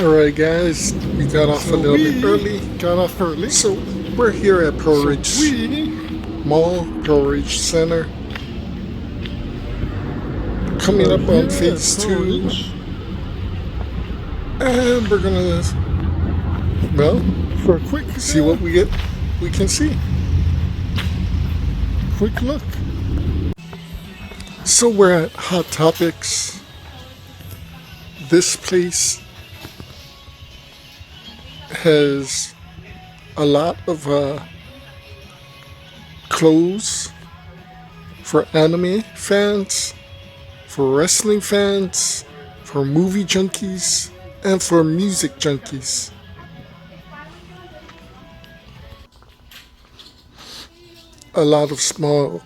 Alright guys, we got off a little bit early. Got off early. So we're here at Pearlridge Mall, Pearlridge Center. Coming up on phase 2. And we're gonna, well, for a quick see what we can see. Quick look. So we're at Hot Topics. This place has a lot of clothes for anime fans, for wrestling fans, for movie junkies, and for music junkies. A lot of small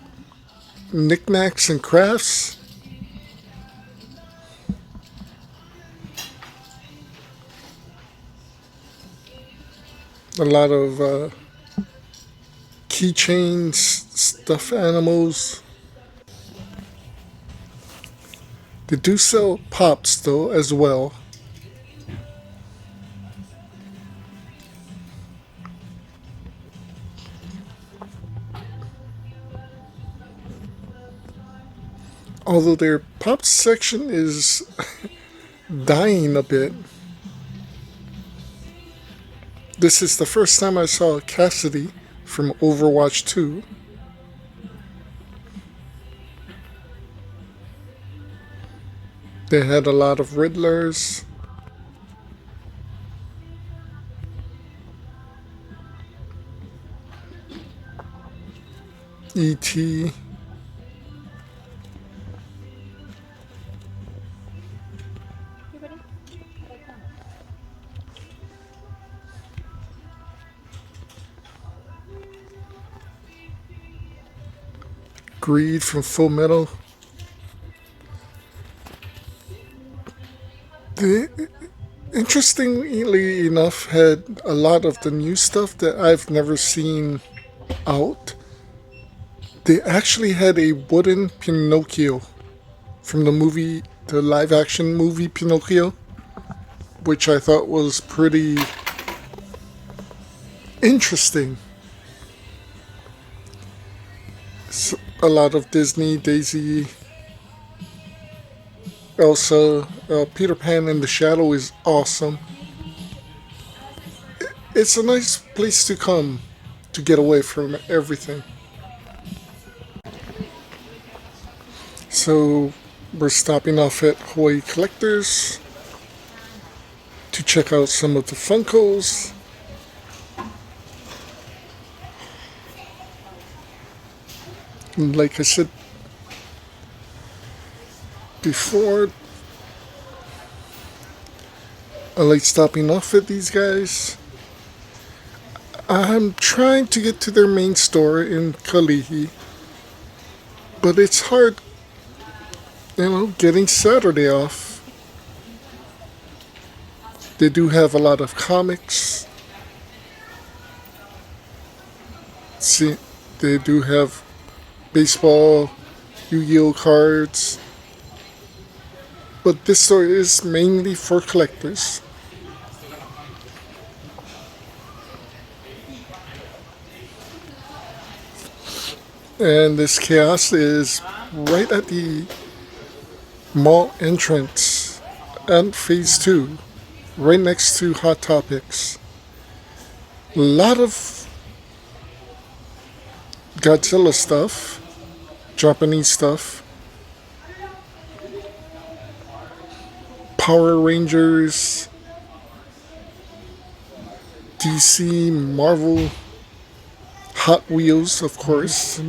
knickknacks and crafts. A lot of keychains, stuffed animals. They do sell pops though as well. Although their pop section is dying a bit. This is the first time I saw Cassidy from Overwatch 2. They had a lot of Riddlers. E.T. Greed from Full Metal. They, interestingly enough, had a lot of the new stuff that I've never seen out. They actually had a wooden Pinocchio from the movie, the live action movie Pinocchio, which I thought was pretty interesting. So, a lot of Disney, Daisy, Elsa, Peter Pan in the Shadow is awesome. It's a nice place to come to get away from everything. So we're stopping off at Hawaii Collectors to check out some of the Funkos. And like I said before, I like stopping off at these guys. I'm trying to get to their main store in Kalihi, but it's hard, getting Saturday off. They do have a lot of comics. See, they do have baseball, Yu-Gi-Oh cards. But this store is mainly for collectors. And this kiosk is right at the mall entrance and phase 2, right next to Hot Topics. A lot of Godzilla stuff, Japanese stuff, Power Rangers, DC, Marvel, Hot Wheels, of course,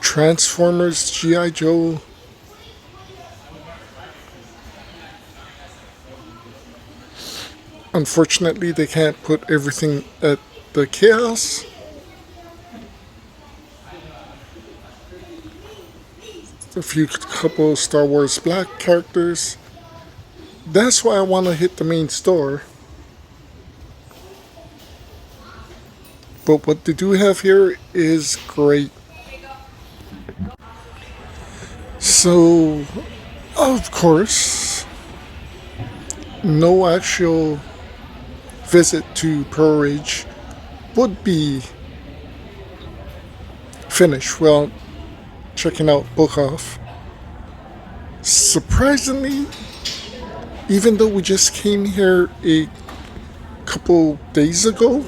Transformers, G.I. Joe. Unfortunately, they can't put everything at the kiosk. A couple Star Wars Black characters. That's why I want to hit the main store. But what they do have here is great. So, of course, no actual visit to Pearlridge would be finished while checking out Book Off. Surprisingly, even though we just came here a couple days ago,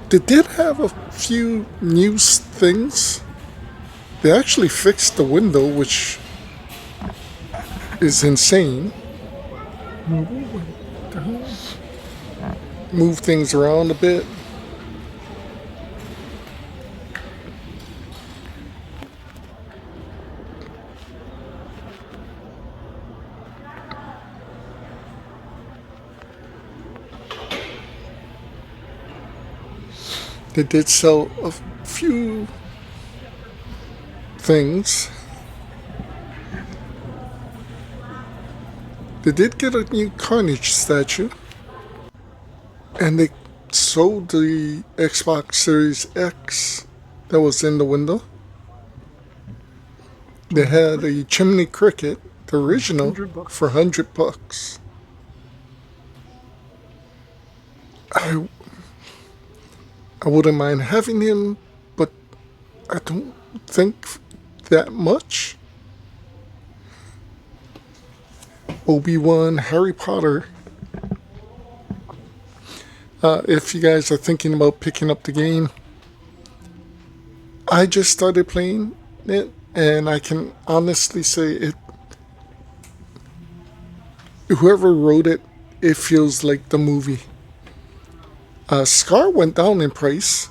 they did have a few new things. They actually fixed the window, which is insane. Move things around a bit. They did sell a few things. They did get a new Carnage statue. And they sold the Xbox Series X that was in the window. They had a Chimney Cricket, the original, for $100. I wouldn't mind having him, but I don't think that much. Obi-Wan, Harry Potter. If you guys are thinking about picking up the game, I just started playing it, and I can honestly say it. Whoever wrote it, it feels like the movie. Scar went down in price,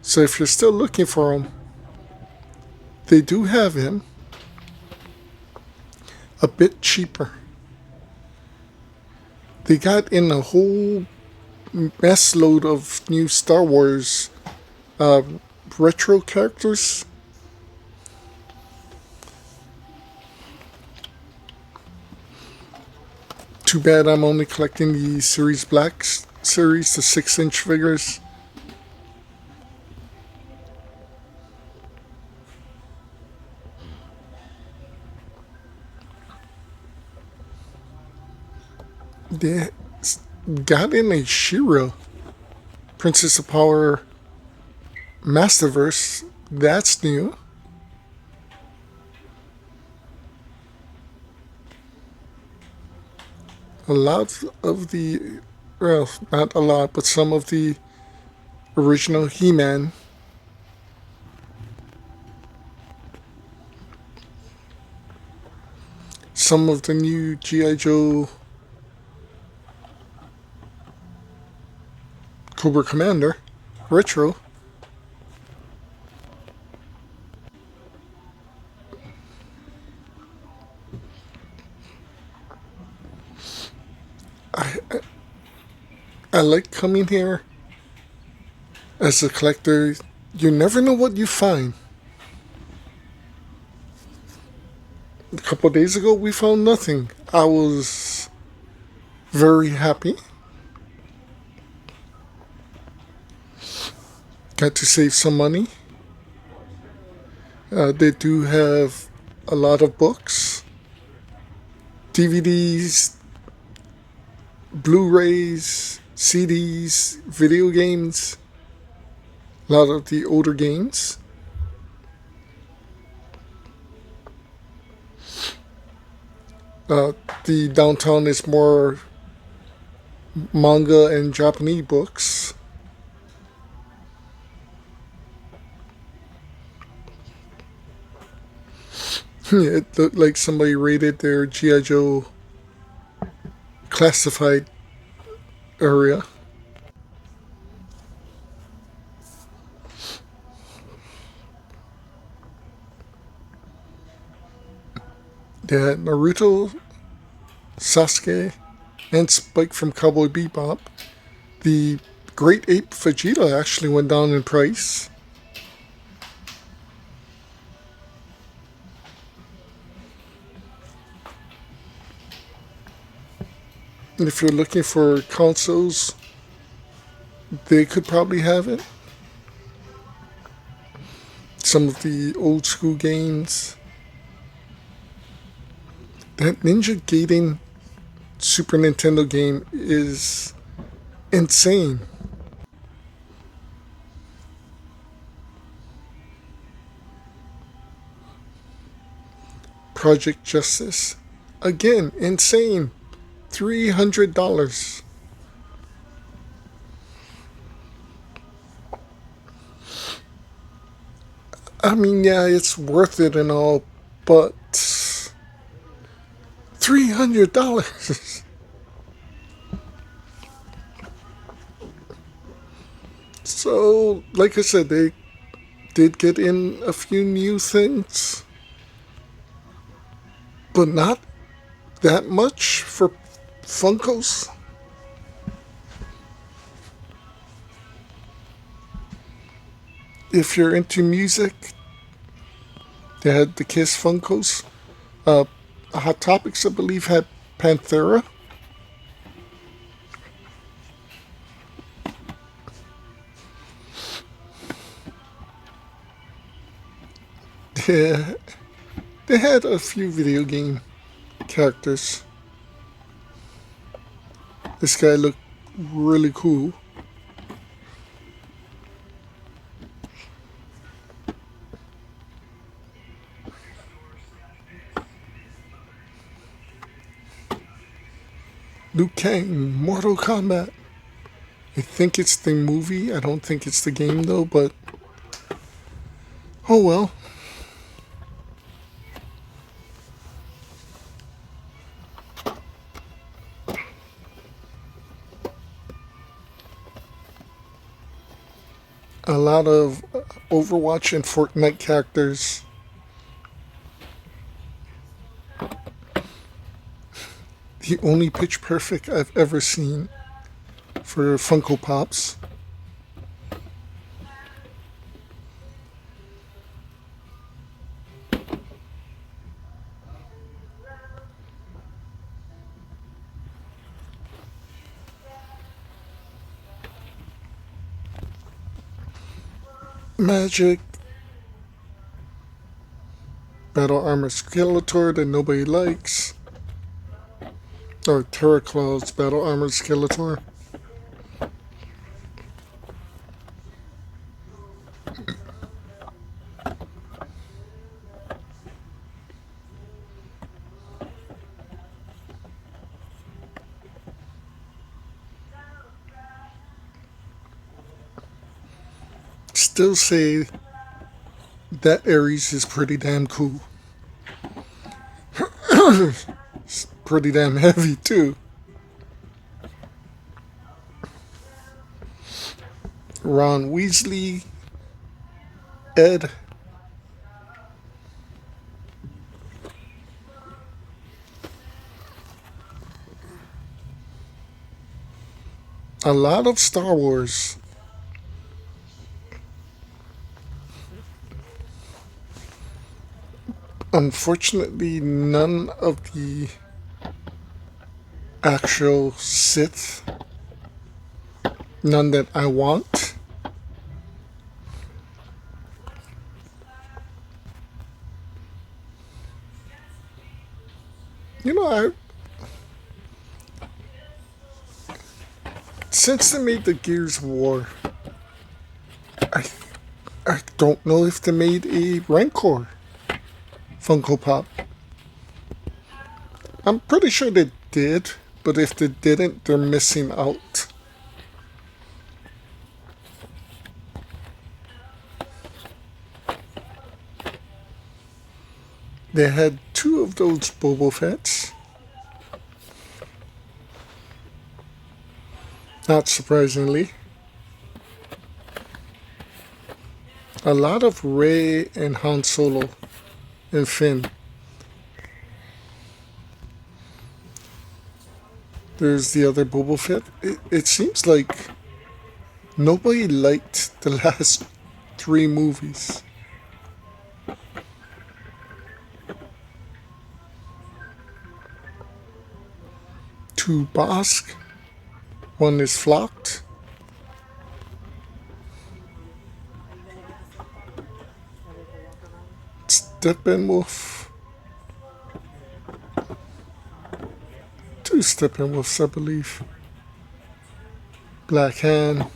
so if you're still looking for him, they do have him a bit cheaper. They got in a whole mess load of new Star Wars retro characters. Too bad I'm only collecting the Series Black series, the 6-inch figures. They got in a She-Ra Princess of Power Masterverse. That's new. A lot of the, well, not a lot, but some of the original He-Man. Some of the new G.I. Joe Cobra Commander retro. I like coming here as a collector. You never know what you find. A couple of days ago, we found nothing. I was very happy. Got to save some money. They do have a lot of books, DVDs, Blu-rays, CDs, video games, a lot of the older games. The downtown is more manga and Japanese books. It looked like somebody raided their G.I. Joe classified area. They had Naruto, Sasuke, and Spike from Cowboy Bebop. The Great Ape Vegeta actually went down in price. And if you're looking for consoles, they could probably have it. Some of the old school games. That Ninja Gaiden Super Nintendo game is insane. Project Justice, again, insane. $300. I mean, yeah, it's worth it and all, but $300. So, like I said, they did get in a few new things, but not that much for Funkos. If you're into music, they had the Kiss Funkos. Uh, Hot Topics, I believe, had Panthera. Yeah, they had a few video game characters. This guy looked really cool. Liu Kang, Mortal Kombat. I think it's the movie. I don't think it's the game though, but oh well. A lot of Overwatch and Fortnite characters. The only Pitch Perfect I've ever seen for Funko Pops. Magic. Battle Armor Skeletor that nobody likes. Or Terraclaw's Battle Armor Skeletor. Still say that Ares is pretty damn cool. It's pretty damn heavy too. Ron Weasley, Ed. A lot of Star Wars. Unfortunately, none of the actual Sith. None that I want. You know, since they made the Gears of War, I I don't know if they made a Rancor Funko Pop. I'm pretty sure they did, but if they didn't, they're missing out. They had two of those Boba Fett's. Not surprisingly. A lot of Rey and Han Solo and Finn. There's the other Boba Fett. It seems like nobody liked the last three movies. Two Bosk. One is flocked. Steppenwolf. Two Steppenwolfs, I believe. Black Hand.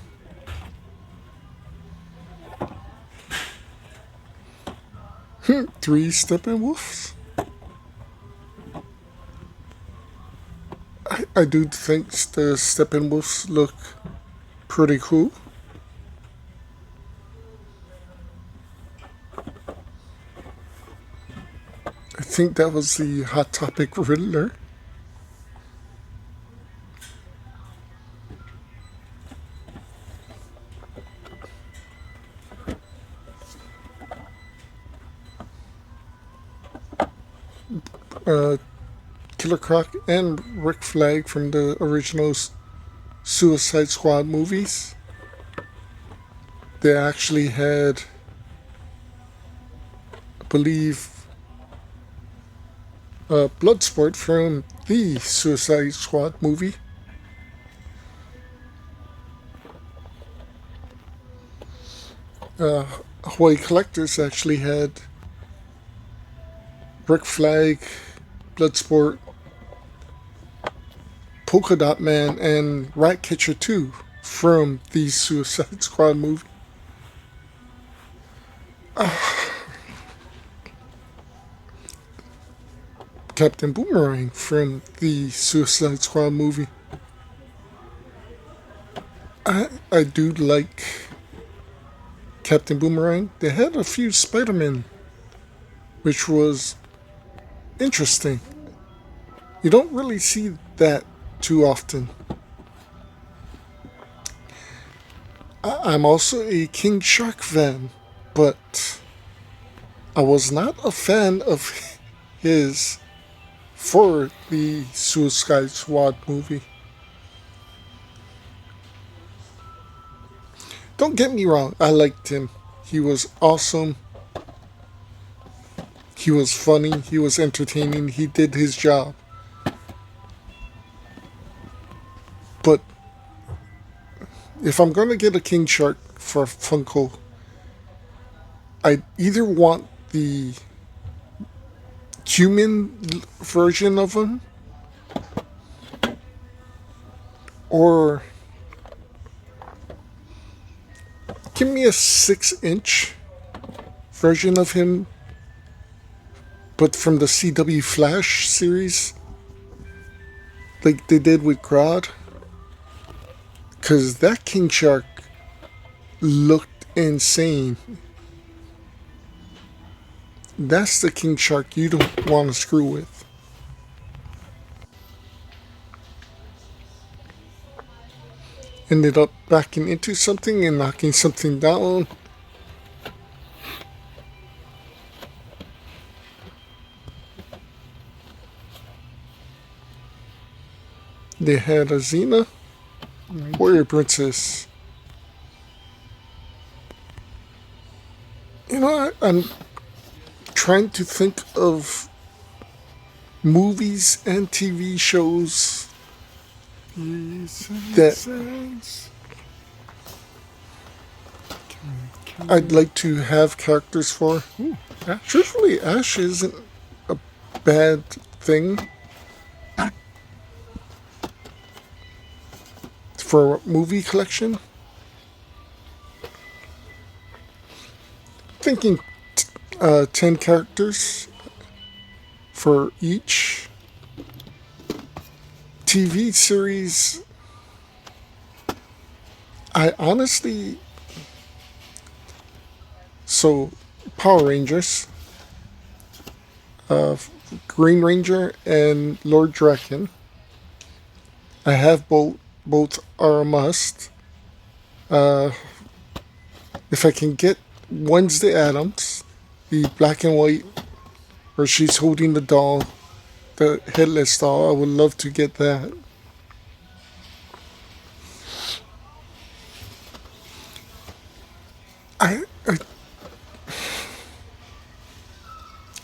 Three Steppenwolfs. I do think the Steppenwolfs look pretty cool. I think that was the Hot Topic Riddler. Killer Croc and Rick Flag from the original Suicide Squad movies. They actually had, I believe, Bloodsport from the Suicide Squad movie. Hawaii Collectors actually had Rick Flag, Bloodsport, Polka Dot Man, and Ratcatcher 2 from the Suicide Squad movie. Captain Boomerang from the Suicide Squad movie. I do like Captain Boomerang. They had a few Spider-Men, which was interesting. You don't really see that too often. I'm also a King Shark fan, but I was not a fan of his for the Suicide Squad movie. Don't get me wrong, I liked him. He was awesome. He was funny. He was entertaining. He did his job. But if I'm going to get a King Shark for Funko, I either want the human version of him or give me a 6-inch version of him, but from the CW Flash series, like they did with Grodd. Because that King Shark looked insane. That's the King Shark you don't want to screw with. Ended up backing into something and knocking something down. They had a Xena, Warrior Princess. You know, I'm trying to think of movies and TV shows that I'd like to have characters for. Truthfully, Ash isn't a bad thing for a movie collection. Thinking 10 characters for each. TV series, I honestly... So, Power Rangers, Green Ranger, and Lord Draken. I have both. Both are a must. If I can get Wednesday Addams, the black and white, where she's holding the doll, the headless doll, I would love to get that. I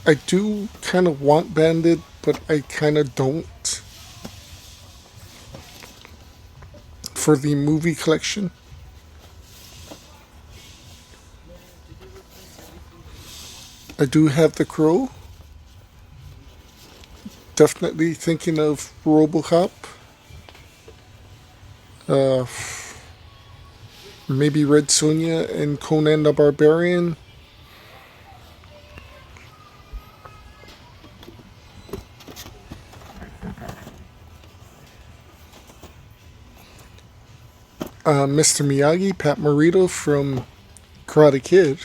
I do kind of want Bandit, but I kind of don't. For the movie collection. I do have the Crow. definitely thinking of RoboCop. Uh, Maybe Red Sonja and Conan the Barbarian. Mr. Miyagi, Pat Morita from Karate Kid.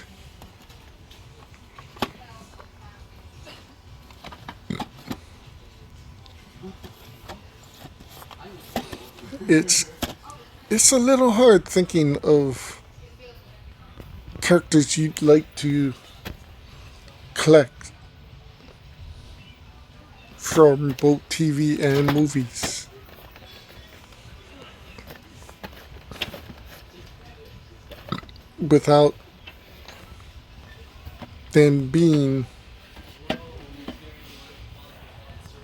It's it's a little hard thinking of characters you'd like to collect from both TV and movies. Without them being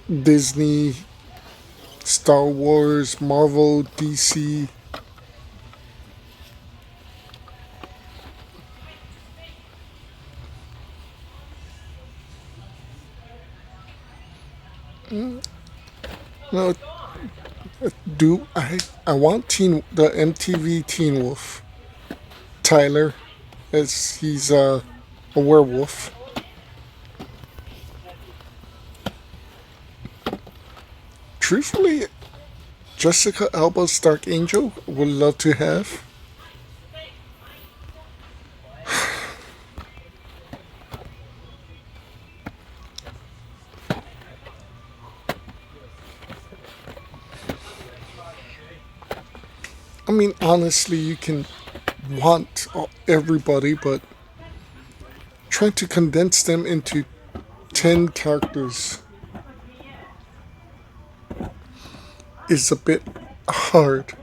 Disney, Star Wars, Marvel, DC. No, do I want the MTV Teen Wolf, Tyler, as he's a werewolf. Truthfully, Jessica Alba's Dark Angel would love to have. I mean, honestly, you can want everybody, but trying to condense them into 10 characters is a bit hard.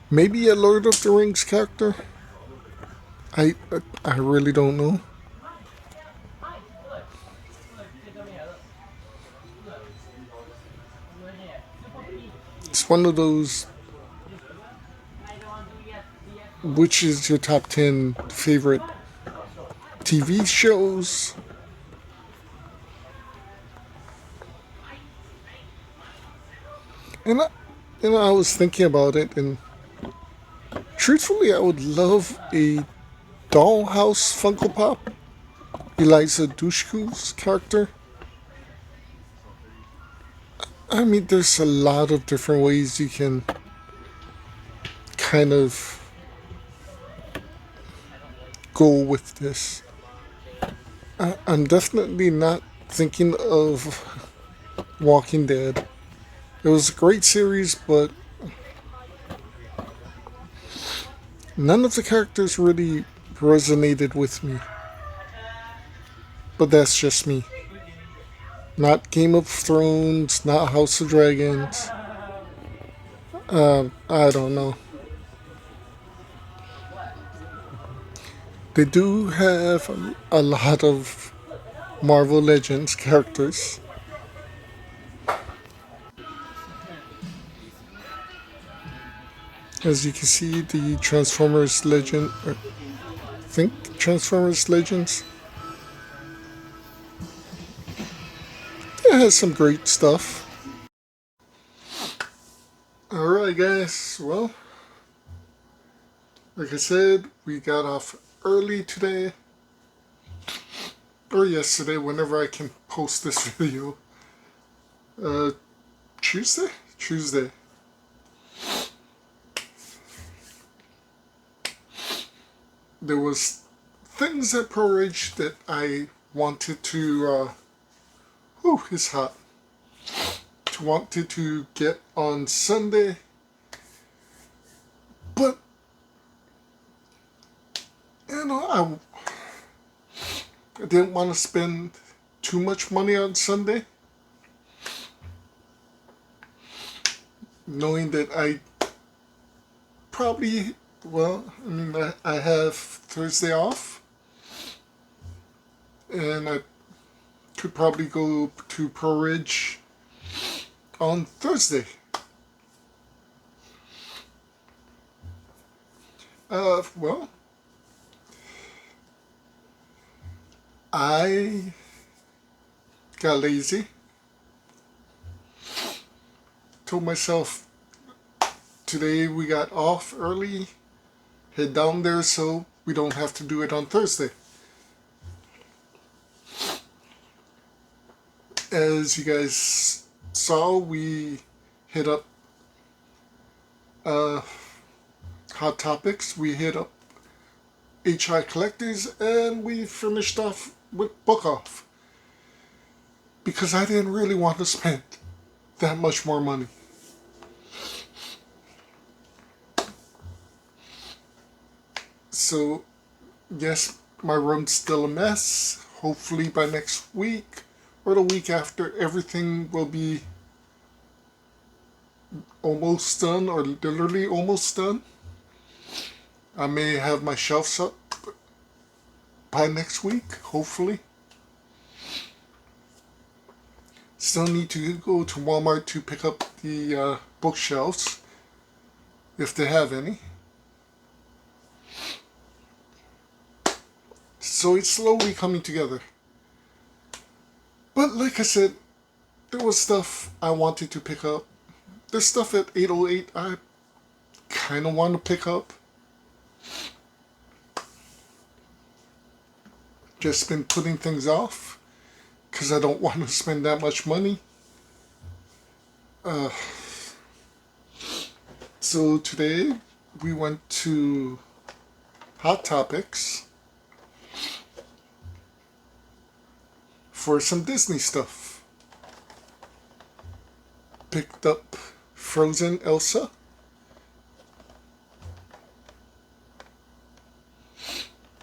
Maybe a Lord of the Rings character? I really don't know. It's one of those. Which is your top 10 favorite TV shows? And I was thinking about it, and truthfully, I would love a Dollhouse Funko Pop. Eliza Dushku's character. I mean, there's a lot of different ways you can kind of go with this. I'm definitely not thinking of Walking Dead. It was a great series, but none of the characters really resonated with me. But that's just me. Not Game of Thrones, not House of Dragons. I don't know. They do have a lot of Marvel Legends characters. As you can see, the Transformers Legend, I think Transformers Legends, it has some great stuff. Alright guys, well, like I said, we got off early today, or yesterday, whenever I can post this video. Tuesday? Tuesday. There was things at Pearlridge that I wanted to, it's hot. Wanted to get on Sunday, but I didn't want to spend too much money on Sunday, knowing that I probably, I have Thursday off, and I could probably go to Pearlridge on Thursday. Well, I got lazy. Told myself today we got off early, head down there so we don't have to do it on Thursday. As you guys saw, we hit up Hot Topics, we hit up HI Collectors, and we finished off with Book Off. Because I didn't really want to spend that much more money. So, yes, my room's still a mess. Hopefully by next week or the week after, everything will be almost done or literally almost done. I may have my shelves up by next week, hopefully. Still need to go to Walmart to pick up the bookshelves, if they have any. So it's slowly coming together. But like I said, there was stuff I wanted to pick up. There's stuff at 808 I kind of want to pick up. Just been putting things off because I don't want to spend that much money. So today we went to Hot Topics for some Disney stuff. Picked up Frozen Elsa.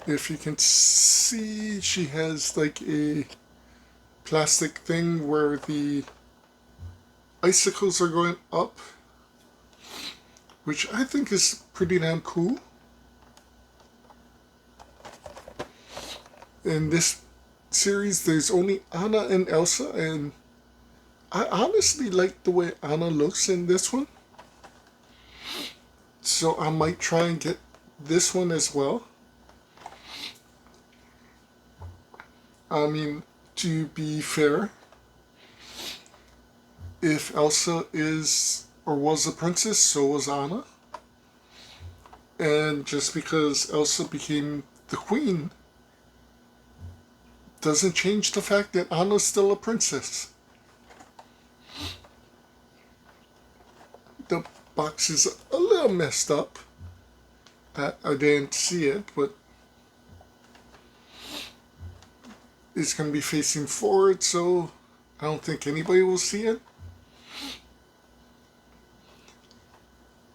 If you can see, she has like a plastic thing where the icicles are going up, which I think is pretty damn cool. In this series, there's only Anna and Elsa, and I honestly like the way Anna looks in this one. So I might try and get this one as well. I mean, to be fair, if Elsa is or was a princess, so was Anna. And just because Elsa became the queen doesn't change the fact that Anna's still a princess. The box is a little messed up. I didn't see it, but it's going to be facing forward, so I don't think anybody will see it.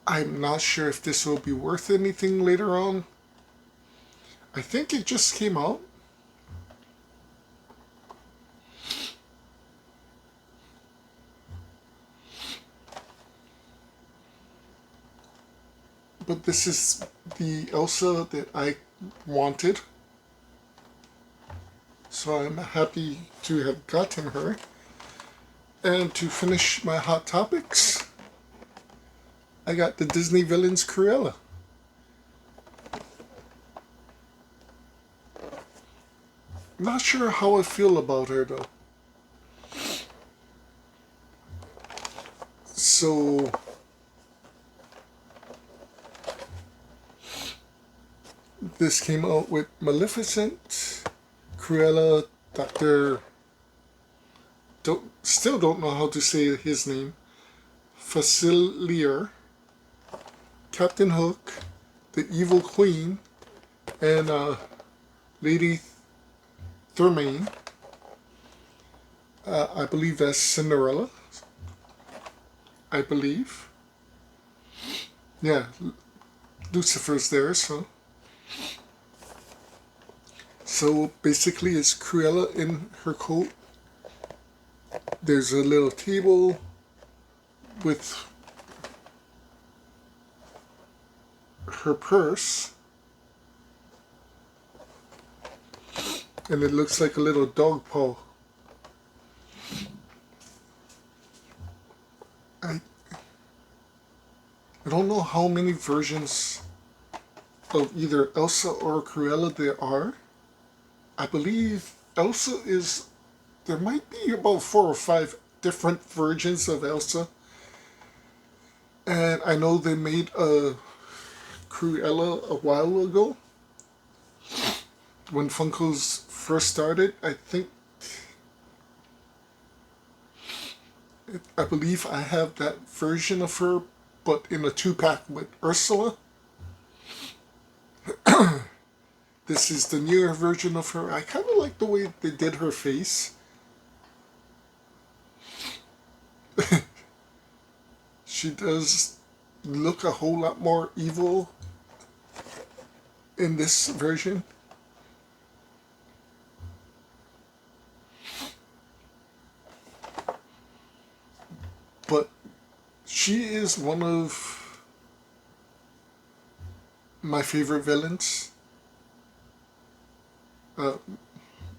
I'm not sure if this will be worth anything later on. I think it just came out. But this is the Elsa that I wanted. So I'm happy to have gotten her. And to finish my Hot Topics, I got the Disney Villains Cruella. Not sure how I feel about her though. So this came out with Maleficent, Cruella, still don't know how to say his name, Facilier, Captain Hook, the Evil Queen, and Lady Thermaine. I believe that's Cinderella. I believe. Yeah, Lucifer's there, so. So basically it's Cruella in her coat. There's a little table with her purse. And it looks like a little dog paw. I don't know how many versions of either Elsa or Cruella there are. I believe Elsa is, there might be about 4 or 5 different versions of Elsa. And I know they made a Cruella a while ago. When Funkos first started, I believe I have that version of her, but in a 2-pack with Ursula. This is the newer version of her. I kind of like the way they did her face. She does look a whole lot more evil in this version. But she is one of my favorite villains.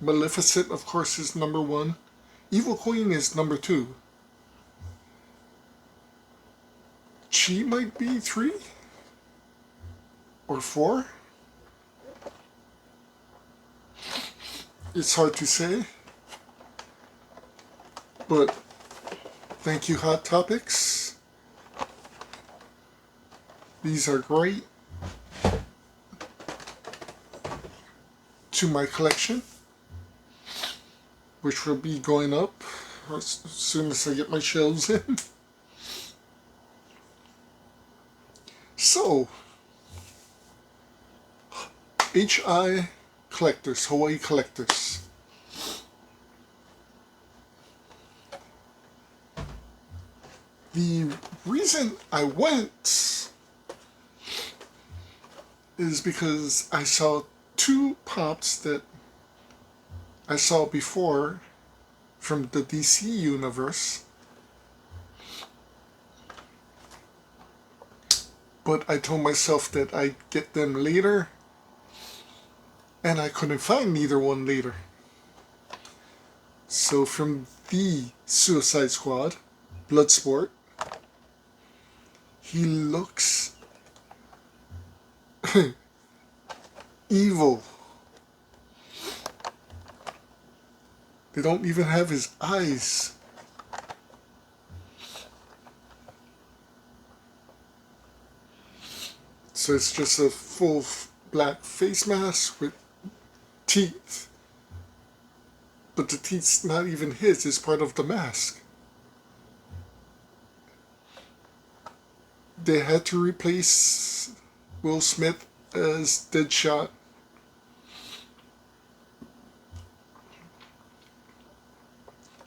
Maleficent, of course, is number 1. Evil Queen is number 2. She might be 3 or 4. It's hard to say. But thank you, Hot Topics. These are great to my collection, which will be going up as soon as I get my shelves in. So, HI Collectors, Hawaii Collectors. The reason I went is because I saw 2 pops that I saw before from the DC universe, but I told myself that I'd get them later, and I couldn't find neither one later. So from the Suicide Squad, Bloodsport, he looks evil. They don't even have his eyes. So it's just a full black face mask with teeth. But the teeth's not even his, it's part of the mask. They had to replace Will Smith as Deadshot.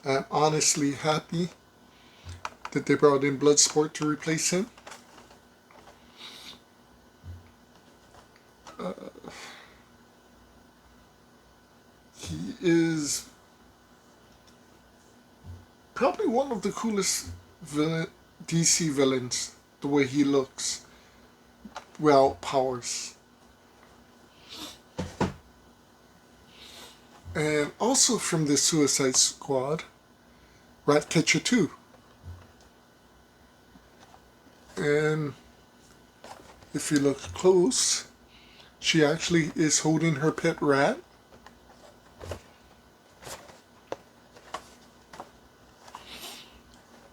I'm honestly happy that they brought in Bloodsport to replace him. He is probably one of the coolest DC villains, the way he looks without powers. And also from the Suicide Squad, Ratcatcher 2. And if you look close, she actually is holding her pet rat.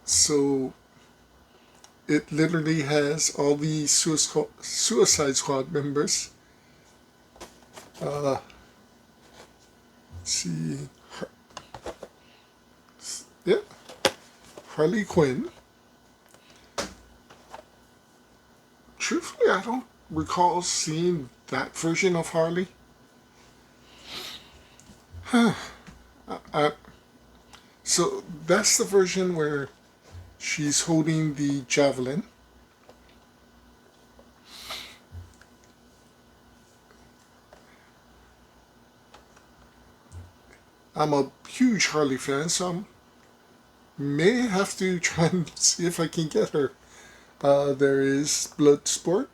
So it literally has all the Suicide Squad members. Let's see. Yeah. Harley Quinn. Truthfully, I don't recall seeing that version of Harley. So that's the version where she's holding the javelin. I'm a huge Harley fan, so I may have to try and see if I can get her. There is Bloodsport,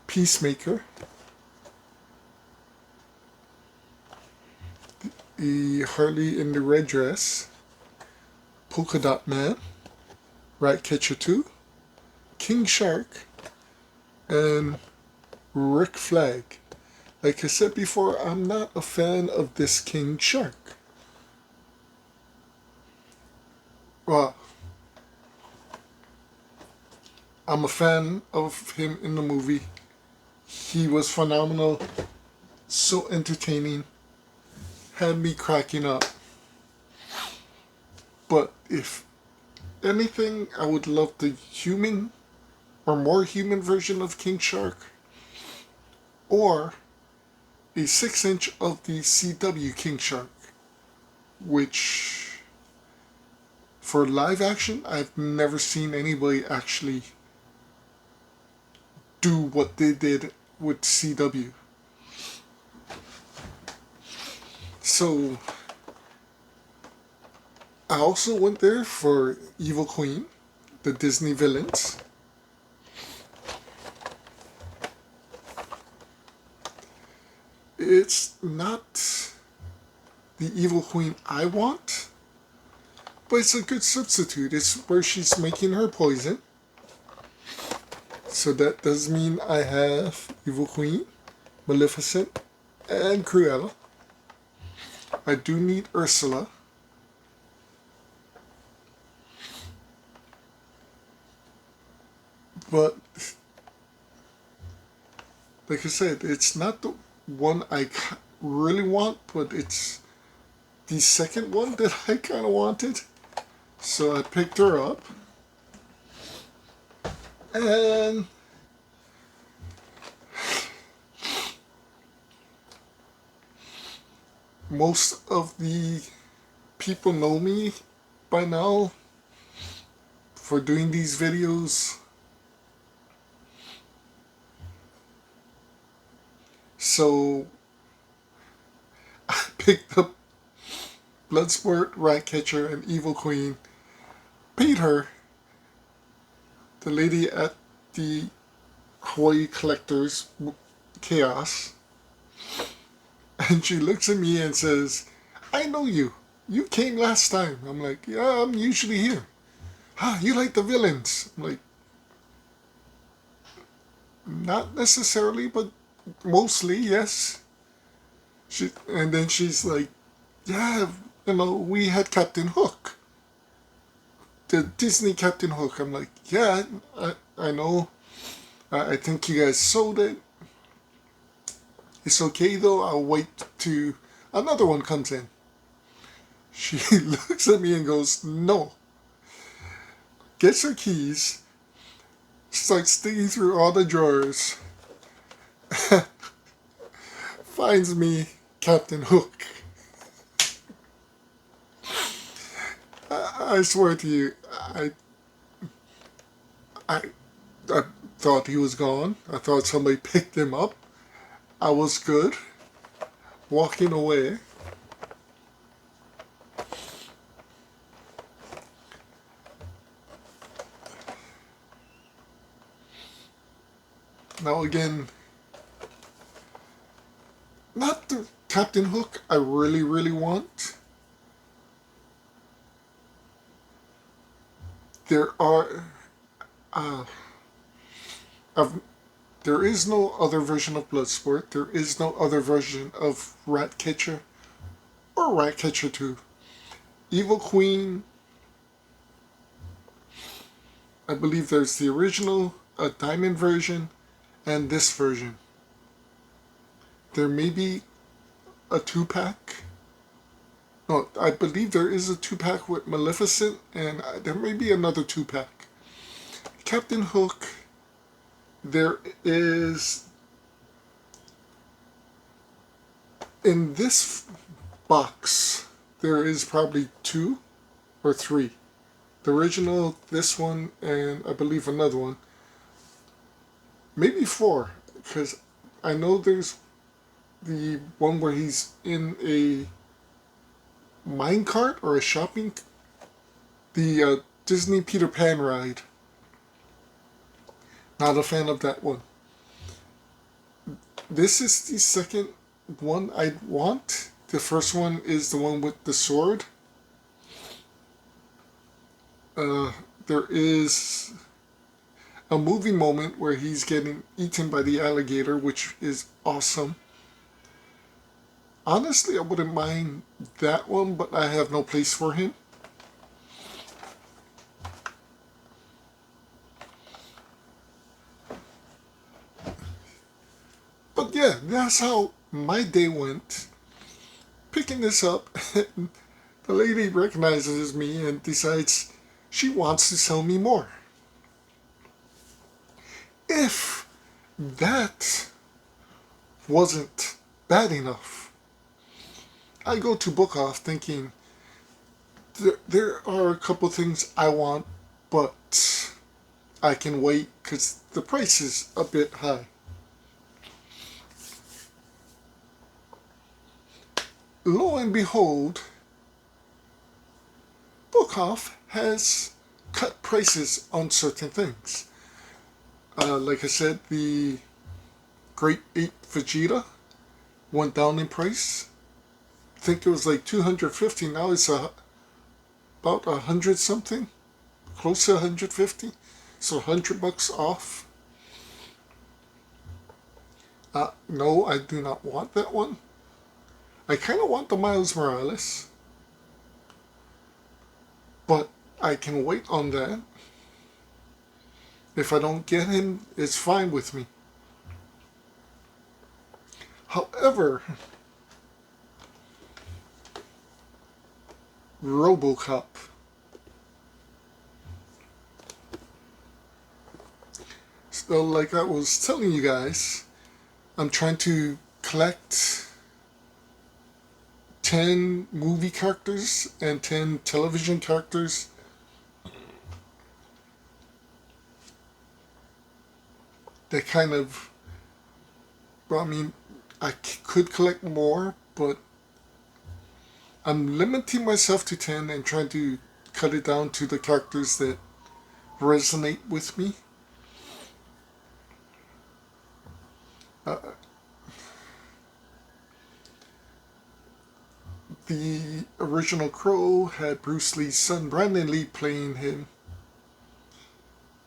Peacemaker, the Harley in the red dress, Polka Dot Man, Ratcatcher 2, King Shark, and Rick Flag. Like I said before, I'm not a fan of this King Shark. Well, I'm a fan of him in the movie. He was phenomenal, so entertaining, had me cracking up. But if anything, I would love the human or more human version of King Shark, or a 6-inch of the CW King Shark, which for live action, I've never seen anybody actually do what they did with CW. So I also went there for Evil Queen, the Disney villains. It's not the Evil Queen I want, but it's a good substitute. It's where she's making her poison. So that does mean I have Evil Queen, Maleficent, and Cruella. I do need Ursula. But, like I said, it's not the one I really want, but it's the second one that I kind of wanted. So I picked her up. And most of the people know me by now for doing these videos. So I picked up Bloodsport, Ratcatcher, and Evil Queen, paid her, the lady at the Hawaii Collectors Chaos, and she looks at me and says, "I know you. You came last time." I'm like, "Yeah, I'm usually here." "Ah, you like the villains?" I'm like, "Not necessarily, but mostly, yes." And then she's like, "Yeah, we had Captain Hook. The Disney Captain Hook." I'm like, "Yeah, I know. I think you guys sold it. It's okay though, I'll wait till another one comes in." She looks at me and goes, "No." Gets her keys, starts digging through all the drawers, finds me Captain Hook. I swear to you, I, I thought he was gone. I thought somebody picked him up. I was good. Walking away. Now again, not the Captain Hook I really, really want. There are, there is no other version of Bloodsport. There is no other version of Ratcatcher or Ratcatcher 2. Evil Queen, I believe there's the original, a diamond version, and this version. There may be a 2-pack. No, I believe there is a 2-pack with Maleficent, and there may be another 2-pack. Captain Hook, there is, in this box, there is probably 2 or 3. The original, this one, and I believe another one. Maybe 4, because I know there's the one where he's in a minecart or a shopping, the Disney Peter Pan ride. Not a fan of that one. This is the second one I'd want. The first one is the one with the sword. There is, a movie moment where he's getting eaten by the alligator, which is awesome. Honestly, I wouldn't mind that one, but I have no place for him. But yeah, that's how my day went. Picking this up, the lady recognizes me and decides she wants to sell me more. If that wasn't bad enough, I go to book off thinking there are a couple things I want, but I can wait because the price is a bit high. Lo and behold, book off has cut prices on certain things. Like I said, the Great Ape Vegeta went down in price. I think it was like 250. Now it's about 100 something, close to 150. So $100 off. No, I do not want that one. I kind of want the Miles Morales, but I can wait on that. If I don't get him, it's fine with me. However, RoboCop. So, like I was telling you guys, I'm trying to collect 10 movie characters and 10 television characters. That kind of, well, I mean, I could collect more, but I'm limiting myself to 10 and trying to cut it down to the characters that resonate with me. The original Crow had Bruce Lee's son Brandon Lee playing him,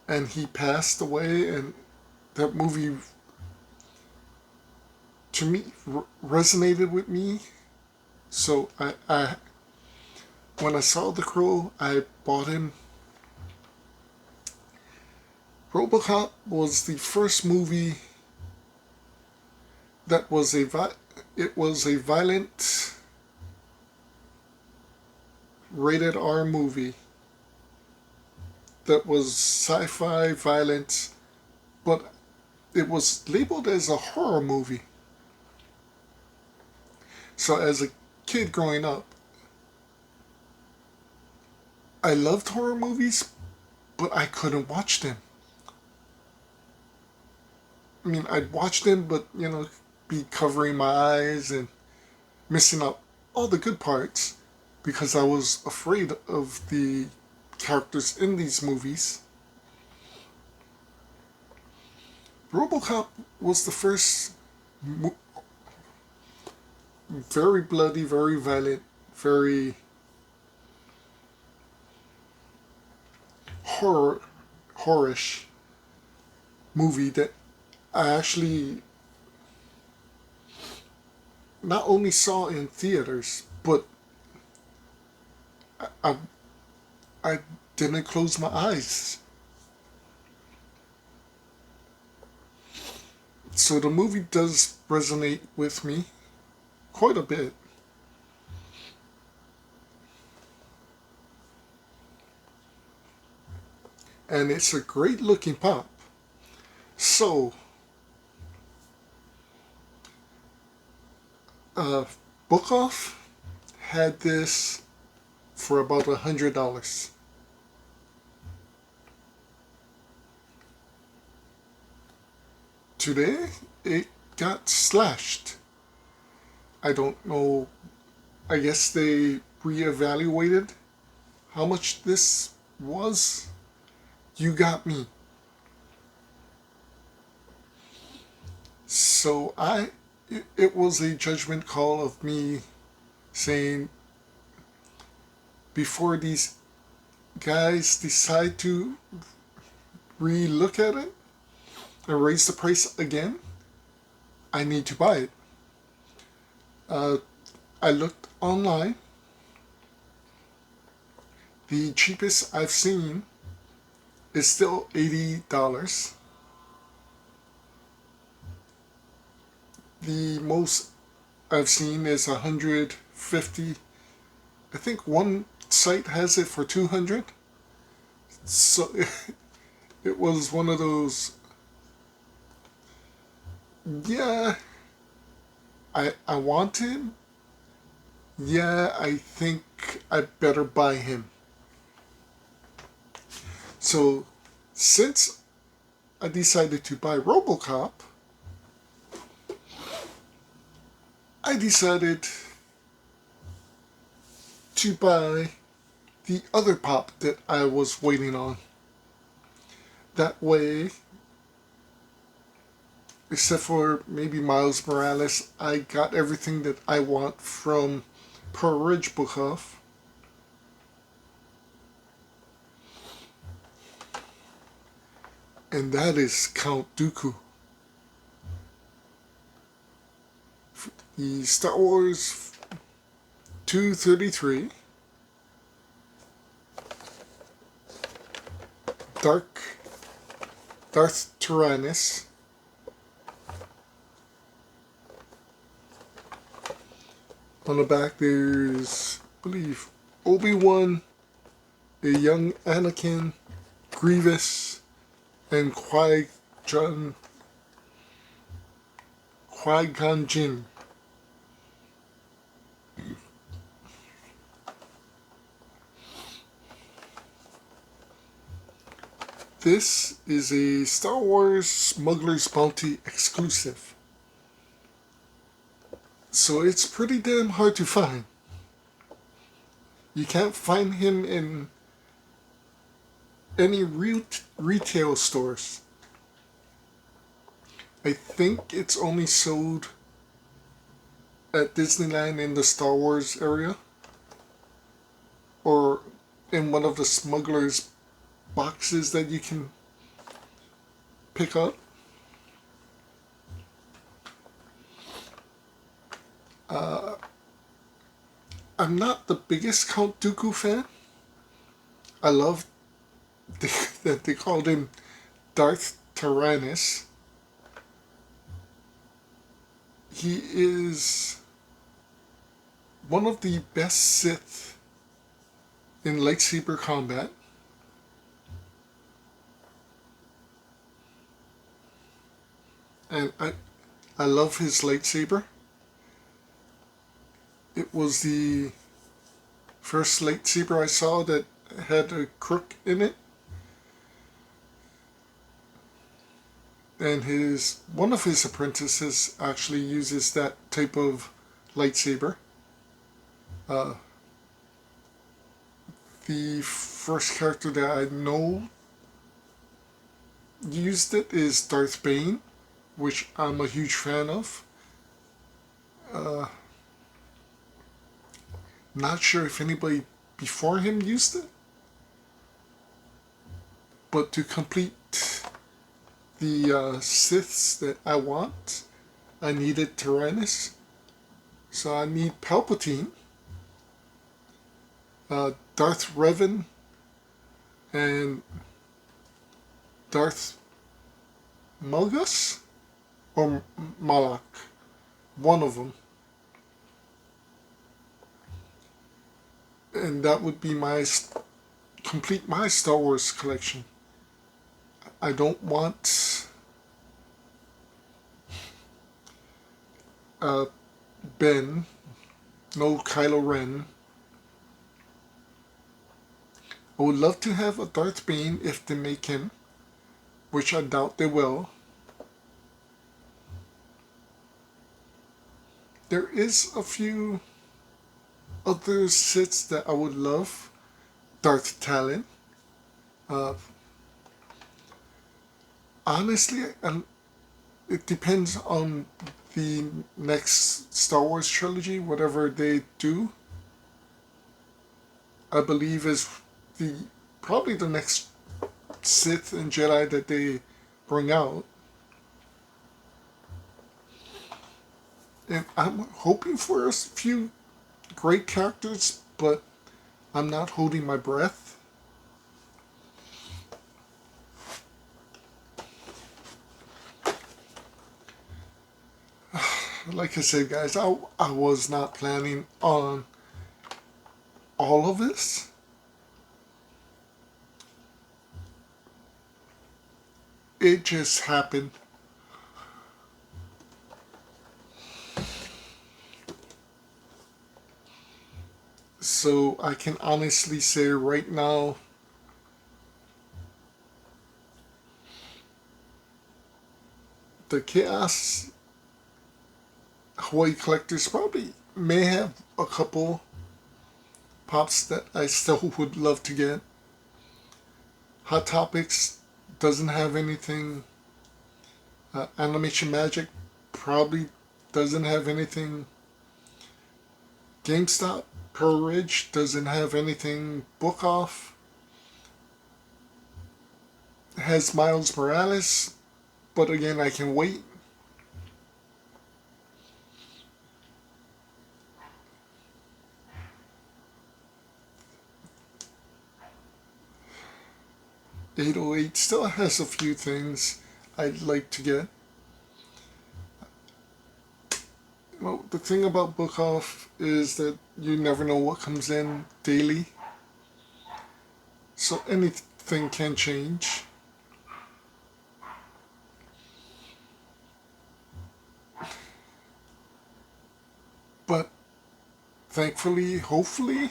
and he passed away, and that movie to me resonated with me. So I when I saw the Crow, I bought him. RoboCop was the first movie that was it was a violent rated R movie that was sci-fi violent, but it was labeled as a horror movie. So as a kid growing up, I loved horror movies, but I couldn't watch them. I mean, I'd watch them, but be covering my eyes and missing out all the good parts because I was afraid of the characters in these movies. RoboCop was the first very bloody, very violent, very horrorish movie that I actually not only saw in theaters, but I, I didn't close my eyes. So the movie does resonate with me quite a bit. And it's a great looking pop. So, Book Off had this for about $100. Today, it got slashed. I don't know. I guess they reevaluated how much this was. You got me. So it was a judgment call of me saying, before these guys decide to re-look at it and raise the price again, I need to buy it. Uh, I looked online. The cheapest I've seen is still $80. The most I've seen is 150. I think one site has it for 200. So it was one of those, yeah, I want him. Yeah, I think I better buy him. So since I decided to buy RoboCop, I decided to buy the other pop that I was waiting on. That way, except for maybe Miles Morales, I got everything that I want from Pearlridge Book Off. And that is Count Dooku. The Star Wars 233 Darth Tyrannus. On the back there's, I believe, Obi-Wan, a young Anakin, Grievous, and Qui-Gon Jinn. This is a Star Wars Smuggler's Bounty exclusive. So it's pretty damn hard to find. You can't find him in any retail stores. I think it's only sold at Disneyland in the Star Wars area, or in one of the smugglers boxes that you can pick up. I'm not the biggest Count Dooku fan. I love that they called him Darth Tyrannus. He is one of the best Sith in lightsaber combat. And I love his lightsaber. It was the first lightsaber I saw that had a crook in it. And one of his apprentices actually uses that type of lightsaber. The first character that I know used it is Darth Bane, which I'm a huge fan of. Not sure if anybody before him used it, but to complete the Siths that I want, I needed Tyrannus. So I need Palpatine, Darth Revan, and Darth Malgus or Malak, one of them. And that would be complete my Star Wars collection. I don't want Ben, no Kylo Ren. I would love to have a Darth Bane if they make him, which I doubt they will. There is a few other Siths that I would love. Darth Talon. Honestly, it depends on the next Star Wars trilogy, whatever they do. I believe is probably the next Sith and Jedi that they bring out. And I'm hoping for a few great characters, but I'm not holding my breath. Like I said, guys, I was not planning on all of this. It just happened. So I can honestly say right now, the Chaos Hawaii collectors probably may have a couple pops that I still would love to get. Hot Topics doesn't have anything. Animation Magic probably doesn't have anything. GameStop Pearlridge doesn't have anything. Book Off has Miles Morales, but again, I can wait. '808 still has a few things I'd like to get. Well, the thing about Book Off is that you never know what comes in daily, so anything can change. But thankfully, hopefully,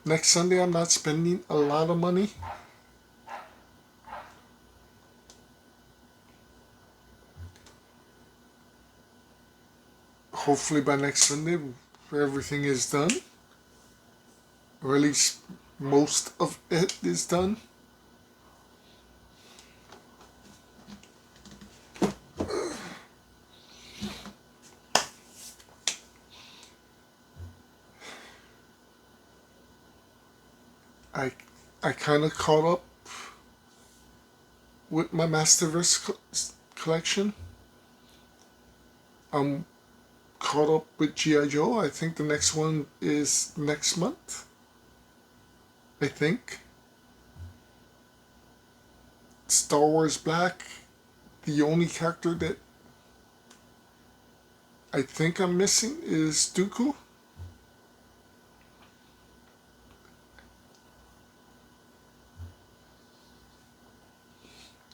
next Sunday I'm not spending a lot of money. Hopefully by next Sunday everything is done. Or at least most of it is done. I I kind of caught up with my Masterverse collection. I'm caught up with G.I. Joe. I think the next one is next month. I think. Star Wars Black, the only character that I think I'm missing is Dooku.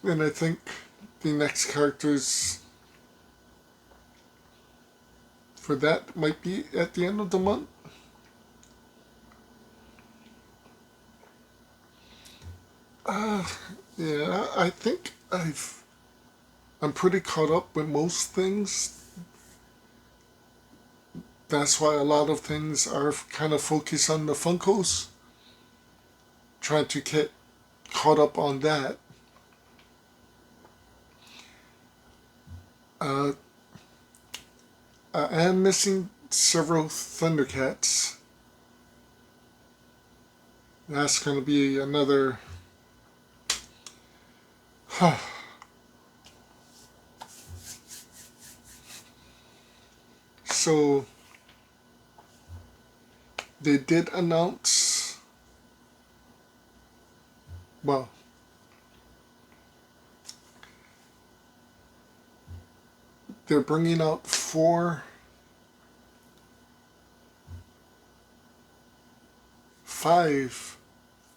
And I think the next characters for that might be at the end of the month. Yeah, I think I'm pretty caught up with most things. That's why a lot of things are kind of focused on the Funkos. Trying to get caught up on that. Uh, I am missing several Thundercats. That's going to be another. So they did announce. Well, they're bringing out 5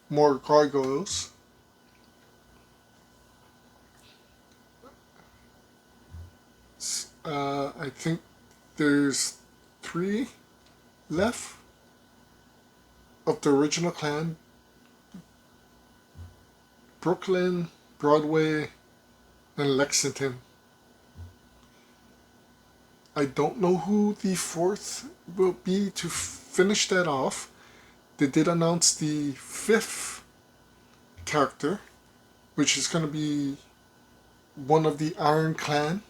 more gargoyles. I think there's 3 left of the original clan. Brooklyn, Broadway, and Lexington. I don't know who the 4th will be to finish that off. They did announce the 5th character, which is going to be one of the Iron Clan.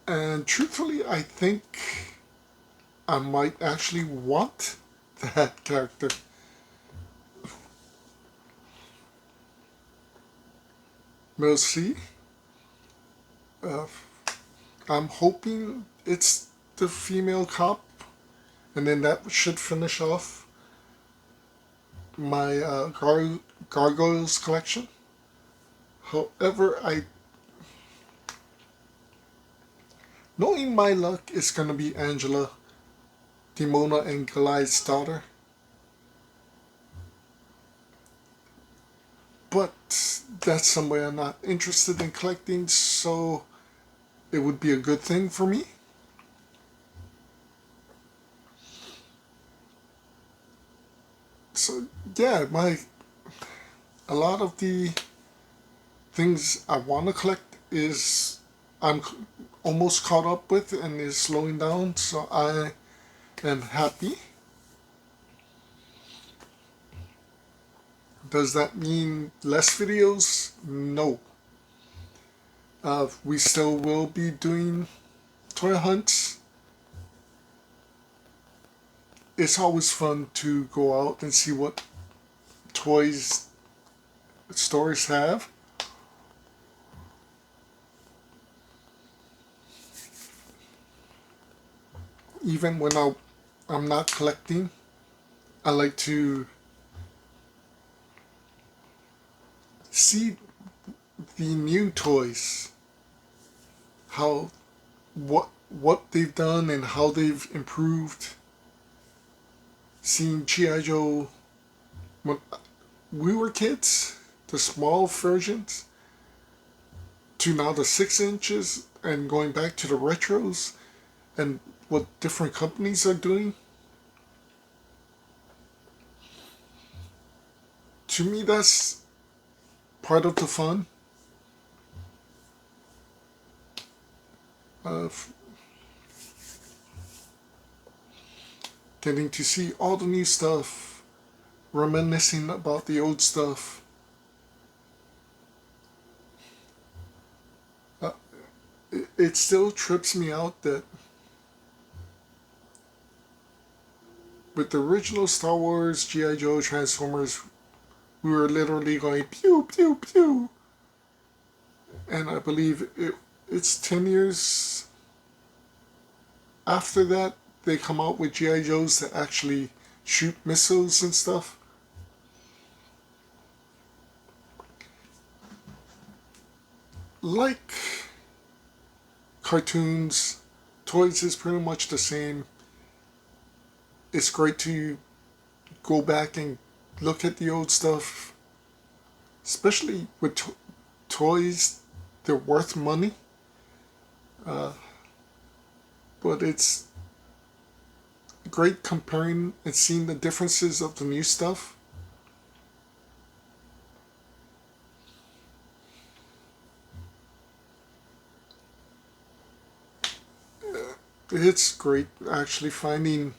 And truthfully, I think I might actually want that character. We'll see. Uh, I'm hoping it's the female cop, and then that should finish off my gargoyles collection. However, knowing my luck, it's gonna be Angela, Demona, and Goliath's daughter. But that's somebody I'm not interested in collecting, so it would be a good thing for me. So yeah, a lot of the things I want to collect is I'm almost caught up with and is slowing down, so I am happy. Does that mean less videos? No. We still will be doing toy hunts. It's always fun to go out and see what toys stores have. Even when I'm not collecting, I like to see the new toys, how what they've done and how they've improved. Seeing G.I. Joe when we were kids, the small versions, to now the 6 inches, and going back to the retros and what different companies are doing. To me, that's part of the fun of getting to see all the new stuff, reminiscing about the old stuff. Uh, it still trips me out that with the original Star Wars, G.I. Joe, Transformers, we were literally going pew, pew, pew. And I believe it's 10 years after that they come out with G.I. Joes that actually shoot missiles and stuff. Like cartoons, toys is pretty much the same. It's great to go back and look at the old stuff, especially with toys. They're worth money, but it's great comparing and seeing the differences of the new stuff. It's great actually finding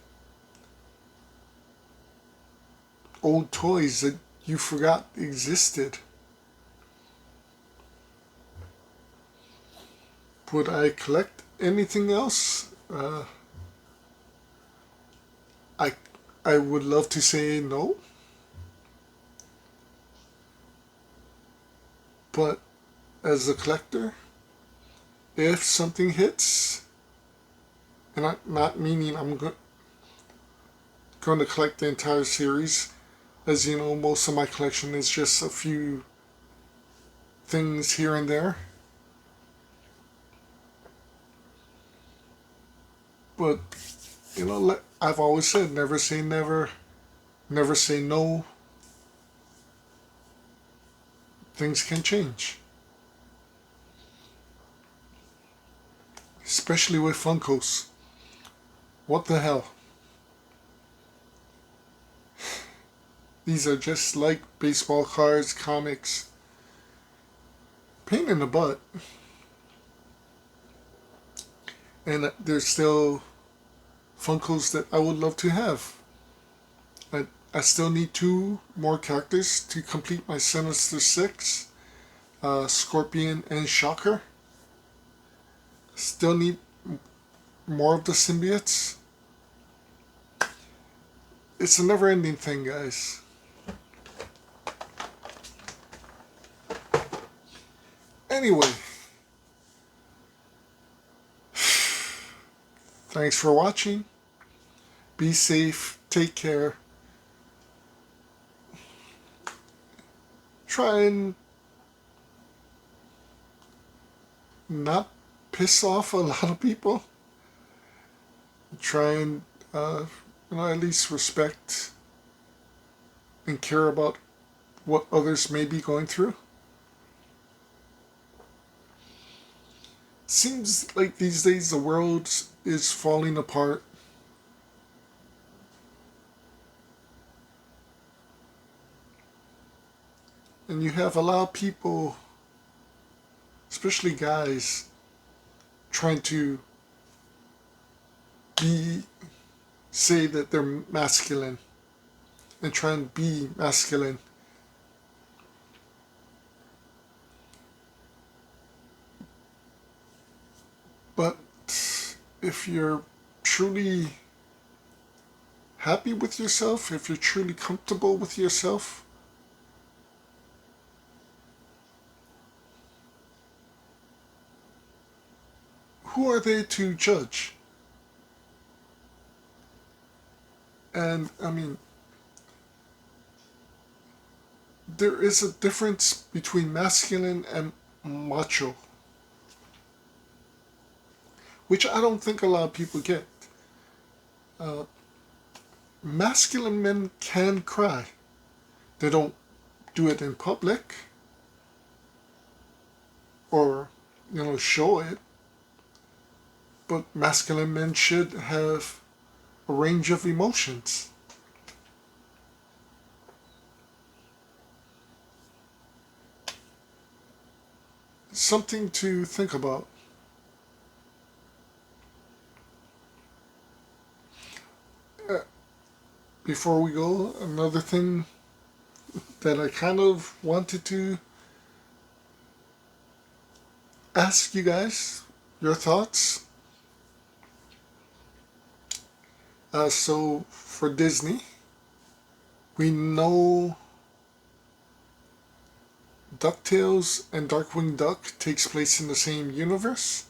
old toys that you forgot existed. Would I collect anything else? I I would love to say no, but as a collector, if something hits, and I'm not meaning I'm going to collect the entire series, as you know, most of my collection is just a few things here and there. But I've always said never say never, never say no. Things can change, especially with Funkos. What the hell? These are just like baseball cards, comics. Pain in the butt. And there's still Funkos that I would love to have. I still need 2 more characters to complete my Sinister Six, Scorpion and Shocker. Still need more of the symbiotes. It's a never-ending thing, guys. Anyway, thanks for watching. Be safe. Take care. Try and not piss off a lot of people. Try and at least respect and care about what others may be going through. Seems like these days the world is falling apart. And you have a lot of people, especially guys, trying to say that they're masculine and try and be masculine. But if you're truly happy with yourself, if you're truly comfortable with yourself, who are they to judge? And I mean, there is a difference between masculine and macho, which I don't think a lot of people get. Masculine men can cry. They don't do it in public or, show it. But masculine men should have a range of emotions. Something to think about. Before we go, another thing that I kind of wanted to ask you guys your thoughts. So for Disney, we know DuckTales and Darkwing Duck takes place in the same universe.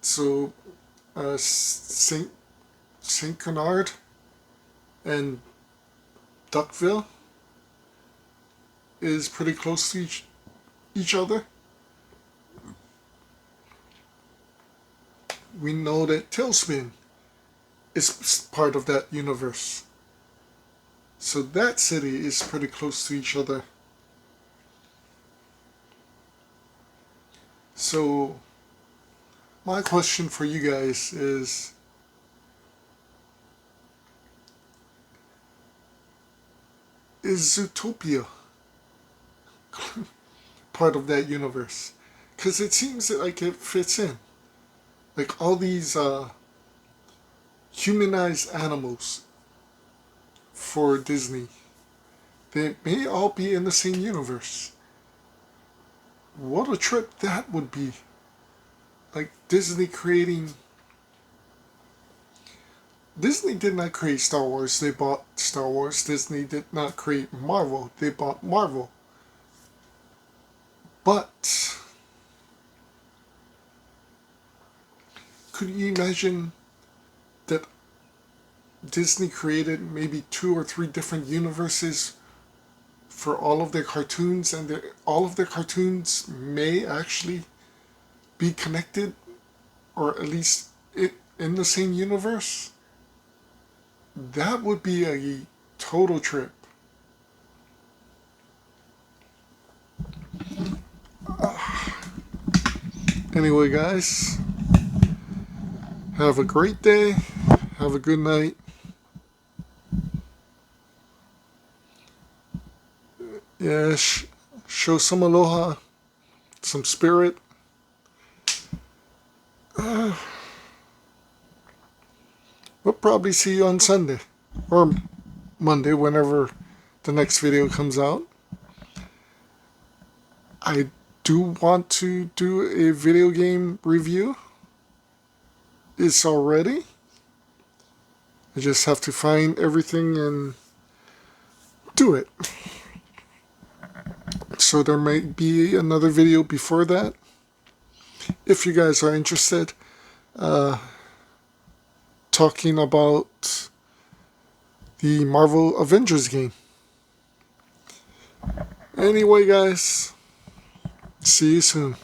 So Saint Canard and Duckville is pretty close to each other. We know that Tailspin is part of that universe. So that city is pretty close to each other. So my question for you guys is Zootopia part of that universe? Because it seems like it fits in. Like all these humanized animals for Disney, they may all be in the same universe. What a trip that would be. Like Disney did not create Star Wars, they bought Star Wars. Disney did not create Marvel, they bought Marvel. But could you imagine that Disney created maybe 2 or 3 different universes for all of their cartoons, and all of their cartoons may actually be connected, or at least in the same universe? That would be a total trip. Anyway, guys, have a great day. Have a good night. Yeah, show some aloha, some spirit. We'll probably see you on Sunday or Monday, whenever the next video comes out. I do want to do a video game review. It's all ready. I just have to find everything and do it. So there might be another video before that, if you guys are interested, talking about the Marvel Avengers game. Anyway, guys, see you soon.